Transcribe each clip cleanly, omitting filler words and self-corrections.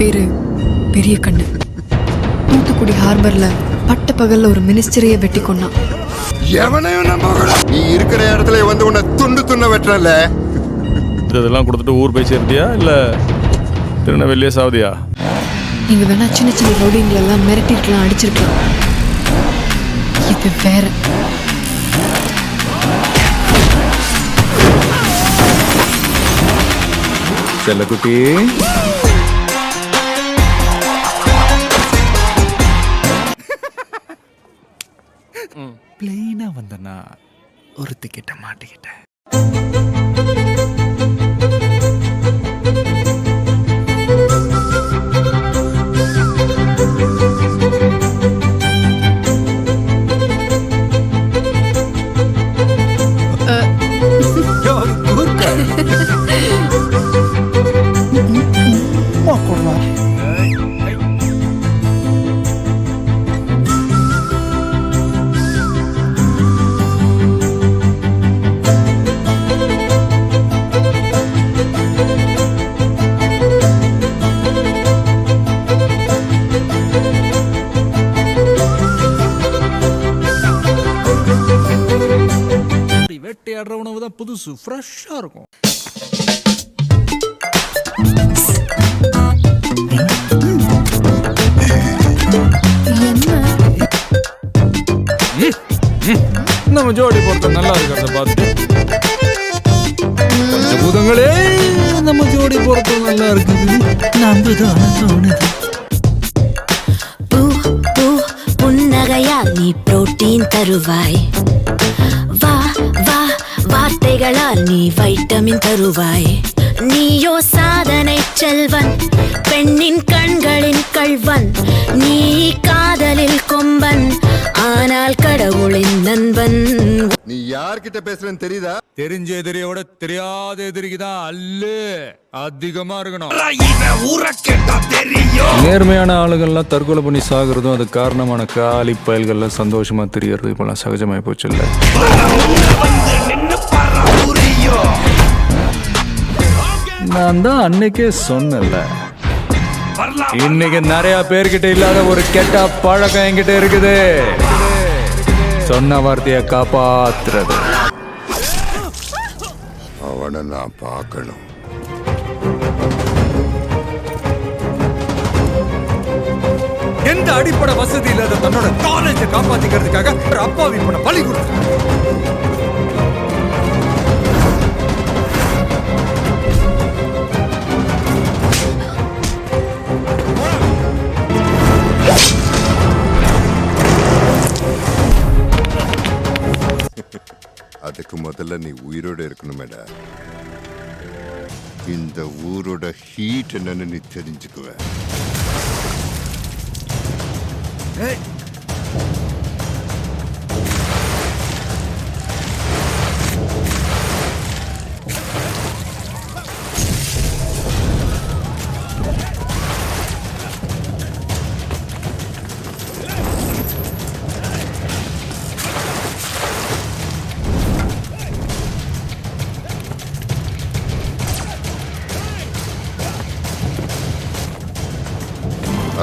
பேரு பெரிய கண்ணு. தூத்துக்குடி ஹார்பர்ல பட்ட பகல்ல ஒரு மினிஸ்டரையே வெட்டி கொன்னான். எவனையும் நம்ப நீ இருக்கிற இடத்துல வந்து உன்னை துண்டு துண்ண வெட்டல. இதெல்லாம் கொடுத்துட்டு ஊர் போய் சேர்த்தியா இல்ல திருநெல்வேலியே சாவதியா? நீங்க வேணா சின்ன சின்ன ரவுடிங்களெல்லாம் மிரட்டிருக்கலாம், அடிச்சிருக்கலாம். இது வேற. செல்லக்குட்டி, பிளெயினா வந்தனா ஒரு டிக்கெட்டை மாட்டிக்கிட்டேன். வேட்டையாடுற உணவு தான் புதுசு, ஃப்ரெஷ்ஷா இருக்கும். நம்ம ஜோடி பொறுத்த நல்லா இருக்கிறத பார்த்துட்டு பஞ்சபூதங்களே நம்ம ஜோடி பொறுத்த நல்லா இருக்குது. நம்புதான் தோணுது. புன்னகையால் நீ புரோட்டீன் தருவாய். வா வா வார்த்தைகளால் நீ வைட்டமின் தருவாய். நீயோ சாதனை செல்வன், பெண்ணின் கண்களின் கள்வன். நீ காதலில் கொம்பன், ஆனால் கடவுளின் நண்பன். நீ யார்கிட்ட பேசுறேன்னு தெரியுதா? தெரிஞ்ச எதிரியோட தெரியாத எதிரிக்குதான் அல்லு அதிகமா இருக்கணும். நேர்மையான ஆளுகள்லாம் தற்கொலை பண்ணி சாகுறதும் அது காரணமான காலி பயல்கள்லாம் சந்தோஷமா தெரியறது இப்பெல்லாம் சகஜமாயி போச்சு. இல்ல நான் தான் அன்னைக்கே சொன்னல, இன்னைக்கு நிறைய பேர்கிட்ட இல்லாத ஒரு கெட்ட பழக்கம் என்கிட்ட இருக்குது. சொன்ன வார்த்தையை காப்பாத்துறது. அவனை நான் பார்க்கணும். எந்த அடிப்படை வசதி இல்லாத தன்னோட காலேஜை காப்பாத்திக்கிறதுக்காக ஒரு அப்பாவி பண்ண பலி கொடுத்து அதுக்கு முதல்ல நீ உயிரோட இருக்கணுமேடா. இந்த ஊரோட ஹீட் என்னன்னு நீ தெரிஞ்சுக்குவ.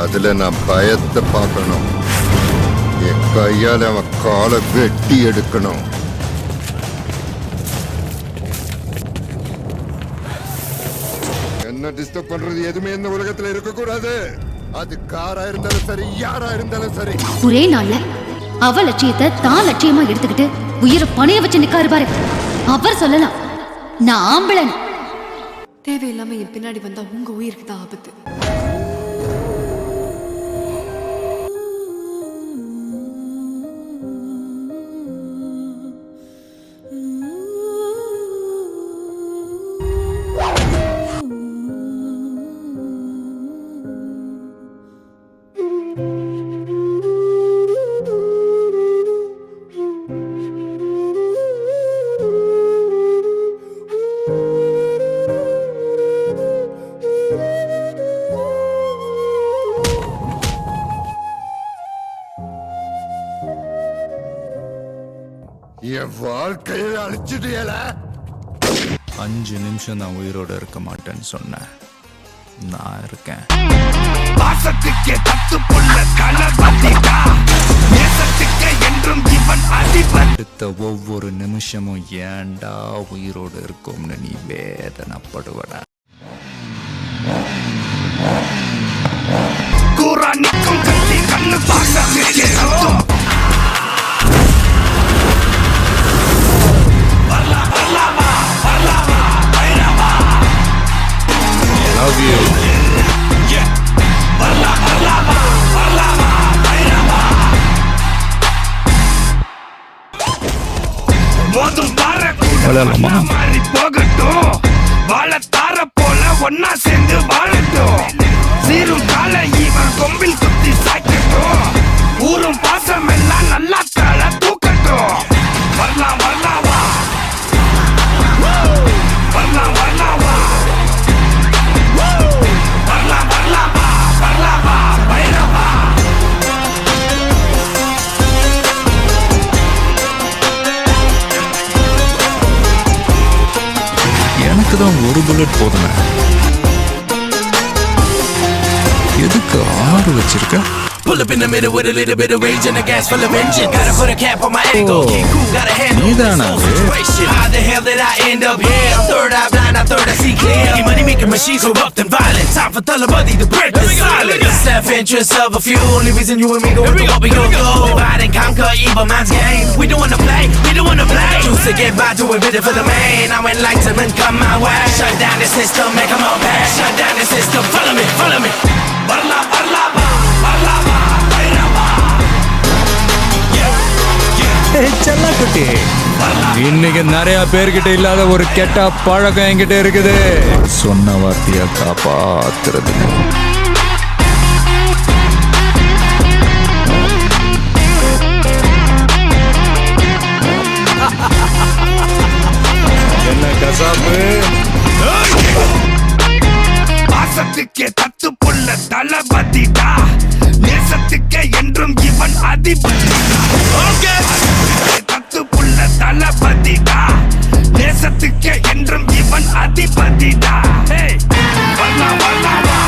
அதுல நான் பயத்தை பார்க்கணும். என் கையால அவன் காலை வெட்டி எடுக்கணும். என்ன டிஸ்டர்ப் பண்றது எதுவுமே இந்த உலகத்துல இருக்க கூடாது. அது காரா இருந்தாலும் சரி, யாரா இருந்தாலும் சரி. ஒரே நாள்ல அவ லட்சியத்தை தான் லட்சியமா எடுத்துக்கிட்டு உயிரை பணைய வச்சு நிக்காரு பாரு. அவர் சொல்லலாம் நான் ஆம்பளன். தேவையில்லாம என் பின்னாடி வந்தா உங்க உயிருக்கு தான் ஆபத்து. என் வாழ்க்கையை அழிச்சிட்டியல. 5 நிமிஷம் நான் உயிரோட இருக்க மாட்டேன்னு சொன்னேன். நான் இருக்கேன். பாசத்துக்கே தத்து புள்ள தளபதிடா, நேசத்துக்கே என்றும் இவன் அதிபதி. அடுத்த ஒவ்வொரு நிமிஷமும் ஏண்டா உயிரோடு இருக்கும்னு நீ வேதனைப்படுவடா. கூரா நிற்கும் கத்தி கண்ணு பாசத்துக்கே தத்தும். Love you. மோதும் தார கூட மாறி போகட்டும், வாழத்தார போல ஒன்னா சேர்ந்து வாழட்டும். சீரும் கால இவன் கொம்பில் குத்தி சாய்க்கட்டும், ஊரும் பாசம் எல்லாம் நல்லா தலை தூக்கட்டும். வரலாம் வரலாம் வா, வரலாம் வரலாம் வா, வரலாம் வரலாம் வா, வரலாம் வா பைரவா. எனக்கு தான் ஒரு புல்லட் போதுமே, எதுக்கு 6 வச்சிருக்க? Pull up in the middle with a little bit of rage and a gas full of engine. Gotta put a cap on my ego. Keep cool, gotta handle this whole situation. How the hell did I end up here? Third eye blind, I third I see clear. Money making machines corrupt and violent. Time for Talabadi to break the silence. Self-interest of a few. Only reason you and me go up and go. Divide and conquer evil man's game. We don't wanna play, we don't wanna play. Choose to get by, do a bit for the main. Now enlightenment come my way. Shut down the system, make them all bad. Shut down the system, follow me, follow me. Barla, barla, barla, barla. செல்லக்குட்டி, இன்னைக்கு நிறைய பேர்கிட்ட இல்லாத ஒரு கெட்ட பழக்கம் என்கிட்ட இருக்குது. சொன்ன வார்த்தைய காப்பாத்துறது. என்ன கசாப்பு? பாசத்துக்கே தத்து புள்ள தளபதிடா, நேசத்துக்கே என்றும் இவன் அதிபதிடா. தத்து புள்ள தளபதிடா, நேசத்துக்கே என்றும் இவன் அதிபதிடா. வரலாம் வரலாம் வா,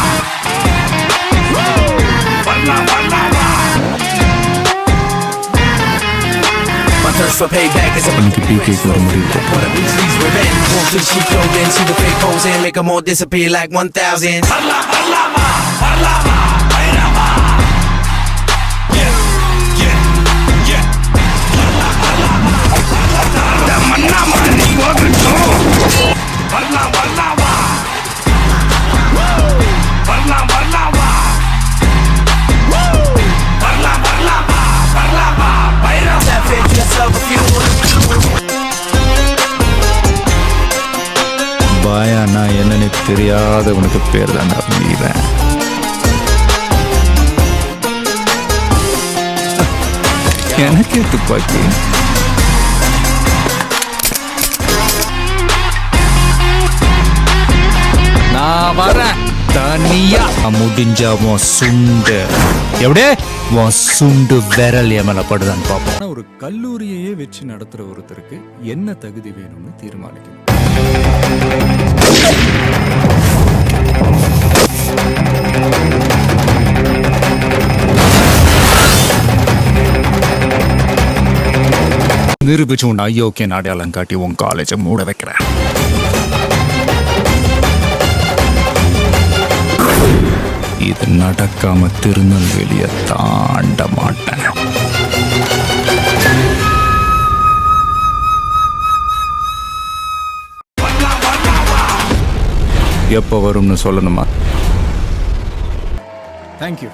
வரலாம் வரலாம் வா. My thirst for payback is a எனக்கு PK வர முடியல. One of these leaves revenge. Won't till she go then see the fake pose and make them all disappear like 1,000. வரலாம் வரலாம் வா, வரலாம் வா பைரவா. மன்னா மாறி போகட்டும், வரலாம் வரலாம் வா, வரலாம் வரலாம் வா, வரலாம் வரலாம் வா, வரலாம் வா Bairavaa. Self-interest of a few. பாயானா என்னன்னு தெரியாதவனுக்கு பேர் தான் வீரன். எனக்கே துப்பாக்கி. நான் வரேன் தனியா. முடிஞ்சா உன் சுண்டு எப்படியே உன் சுண்டு விரல் எமல படுதான்னு பார்ப்போம். ஒரு கல்லூரியையே வச்சு நடத்துற ஒருத்தருக்கு என்ன தகுதி வேணும்னு தீர்மானிக்கணும். நிரூபிச்சு உன் ஐயோக்கிய அடையாளம் காட்டி உன் காலேஜை மூட வைக்கிறேன். இது நடக்காம திருநெல்வேலியை தாண்ட மாட்டேன். எப்போ வரும்னு சொல்லணுமா? தேங்க்யூ.